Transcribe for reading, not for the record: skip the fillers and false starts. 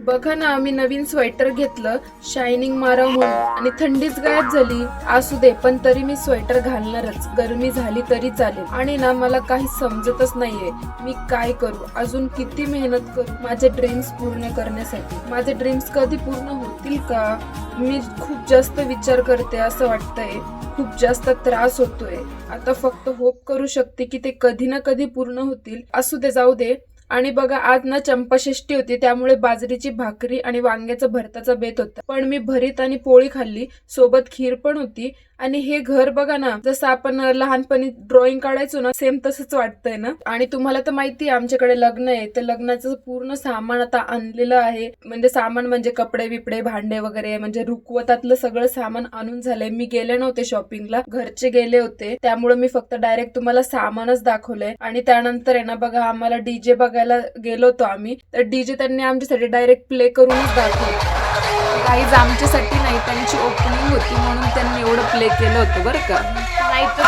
बघा ना, आम्ही नवीन स्वेटर घेतलं शायनिंग मारा म्हणून आणि थंडीच गायब झाली. असू दे, पण तरी मी स्वेटर घालणारच, गरमी झाली तरी चालेल. आणि ना मला काही समजतच नाहीये मी काय करू, अजून किती मेहनत करू माझे ड्रीम्स पूर्ण करण्यासाठी. माझे ड्रीम्स कधी पूर्ण होतील का? मी खूप जास्त विचार करते, असं वाटतंय खूप जास्त त्रास होतोय. आता फक्त होप करू शकते की ते कधी ना कधी पूर्ण होतील. असू दे, जाऊ दे. आणि बघा, आज ना चंपाषष्ठी होती, त्यामुळे बाजरीची भाकरी आणि वांग्याचा भरताचा बेत होता. पण मी भरीत आणि पोळी खाल्ली, सोबत खीर पण होती. आणि हे घर बघा ना, जसं आपण लहानपणी ड्रॉइंग काढायचो ना, सेम तसंच वाटतंय ना. आणि तुम्हाला तर माहिती आहे आमच्याकडे लग्न आहे, तर लग्नाचं पूर्ण सामान आता आणलेलं आहे. म्हणजे सामान म्हणजे कपडे बिपडे भांडे वगैरे, म्हणजे रुखवतातलं सगळं सामान आणून झालंय. मी गेले नव्हते शॉपिंगला, घरचे गेले होते, त्यामुळे मी फक्त डायरेक्ट तुम्हाला सामानच दाखवलंय. आणि त्यानंतर आहे ना बघा, आम्हाला डीजे बघायला गेलो होतो आम्ही, तर डीजे त्यांनी आमच्यासाठी डायरेक्ट प्ले करूनच दाखवलं. काहीच आमच्यासाठी नाही, त्यांची ओपनिंग होती म्हणून त्यांनी एवढं प्ले केलं होतं बरं का, नाही तर